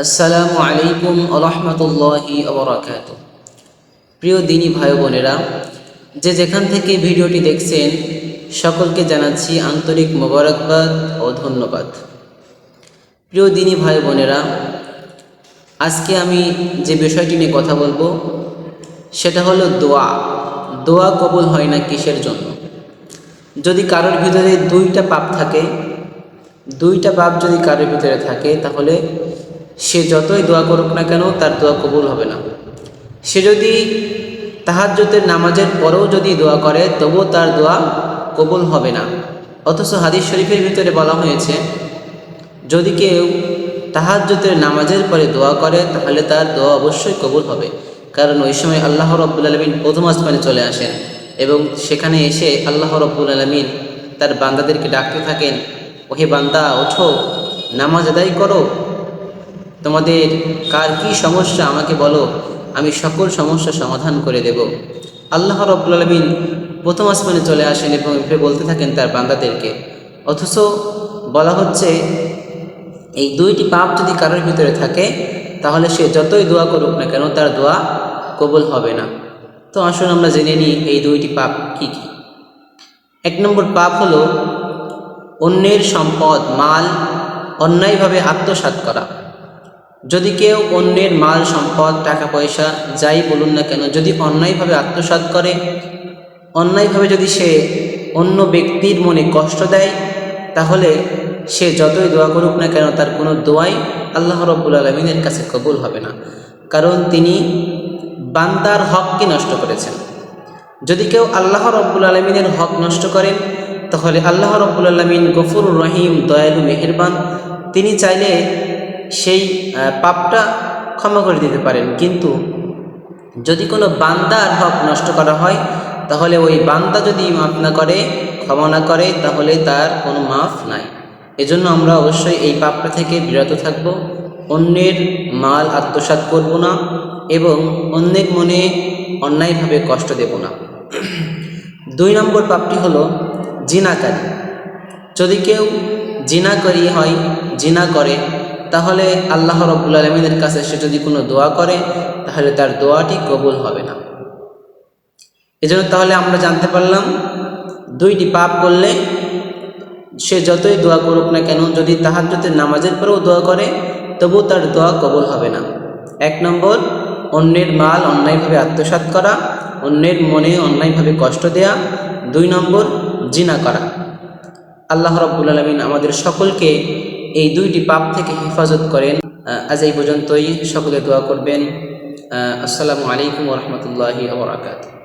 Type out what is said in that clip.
আসসালামু আলাইকুম আরহামতুল্লাহি আবরাকাতুহ। প্রিয় দিনী ভাই বোনেরা, যে যেখান থেকে ভিডিওটি দেখছেন সকলকে জানাচ্ছি আন্তরিক মোবারকবাদ ও ধন্যবাদ। প্রিয় দিনী ভাই বোনেরা, আজকে আমি যে বিষয়টি নিয়ে কথা বলবো সেটা হলো দোয়া। দোয়া কবুল হয় না কিসের জন্য? যদি কারোর ভিতরে দুইটা পাপ থাকে, দুইটা পাপ যদি কারোর ভিতরে থাকে, তাহলে সে যতই দোয়া করুক না কেন তার দোয়া কবুল হবে না। সে যদি তাহাজ্জুদের নামাজের পরেও যদি দোয়া করে তবুও তার দোয়া কবুল হবে না। অথচ হাদিস শরীফের ভিতরে বলা হয়েছে, যদি কেউ তাহাজ্জুদের নামাজের পরে দোয়া করে তাহলে তার দোয়া অবশ্যই কবুল হবে। কারণ ওই সময় আল্লাহ রাব্বুল আলামিন প্রথম আসমানে চলে আসেন এবং সেখানে এসে আল্লাহ রাব্বুল আলামিন তার বান্দাদেরকে ডাকতে থাকেন, ওহে বান্দা ওঠো, নামাজ আদায় করো, তোমাদের কার কী সমস্যা আমাকে বলো, আমি সকল সমস্যা সমাধান করে দেব। আল্লাহ রাব্বুল আলামিন প্রথম আসমানে চলে আসেন এবং বলতে থাকেন তার বান্দাদেরকে। অথচ বলা হচ্ছে এই দুইটি পাপ যদি কারোর ভিতরে থাকে তাহলে সে যতই দোয়া করুক না কেন তার দোয়া কবুল হবে না। তো আসুন আমরা জেনে নিই এই দুইটি পাপ কি কি। এক নম্বর পাপ হলো অন্যের সম্পদ মাল অন্যায়ভাবে আত্মসাৎ করা। যদি কেউ অন্যের মাল সম্পদ টাকা পয়সা যাই বলুন না কেন যদি অন্যায়ভাবে আত্মসাৎ করে, অন্যায়ভাবে যদি সে অন্য ব্যক্তির মনে কষ্ট দেয়, তাহলে সে যতই দোয়া করুক না কেন তার কোনো দোয়াই আল্লাহ রাব্বুল আলামিনের কাছে কবুল হবে না। কারণ তিনি বান্দার হককে নষ্ট করেছেন। যদি কেউ আল্লাহ রাব্বুল আলামিনের হক নষ্ট করেন তাহলে আল্লাহ রাব্বুল আলামিন গফুরুর রহিম, দয়ালু, মেহেরবান, তিনি চাইলে সেই পাপটা ক্ষমা করে দিতে পারেন। কিন্তু যদি কোনো বান্দার হক নষ্ট করা হয় তাহলে ওই বান্দা যদি মাফ না করে, ক্ষমা না করে, তাহলে তার কোনো মাফ নাই। এজন্য আমরা অবশ্যই এই পাপটা থেকে বিরত থাকব। অন্যের মাল আত্মসাৎ করব না এবং অন্যের মনে অন্যায়ভাবে কষ্ট দেব না। দুই নম্বর পাপটি হলো জিনাকারী। যদি কেউ জিনাকারী হয়, জিনা করে, তাহলে আল্লাহ রাব্বুল আলামিনের কাছে সে যদি কোনো দোয়া করে তাহলে তার দোয়াটি কবুল হবে না। এজন্য তাহলে আমরা জানতে পারলাম দুইটি পাপ করলে সে যতই দোয়া করুক না কেন, যদি তাহাজ্জুদের নামাজের পরেও দোয়া করে তবু তার দোয়া কবুল হবে না। এক নম্বর অন্যের মাল অন্যায়ভাবে আত্মসাৎ করা, অন্যের মনে অন্যায়ভাবে কষ্ট দেয়া। দুই নম্বর জিনা করা। আল্লাহ রাব্বুল আলামিন আমাদের সকলকে এই দুইটি পাপ থেকে হেফাজত করেন। আজ এই পর্যন্তই। সকলে দোয়া করবেন। আসসালামু আলাইকুম ওয়া রাহমাতুল্লাহি ওয়া বারাকাতুহু।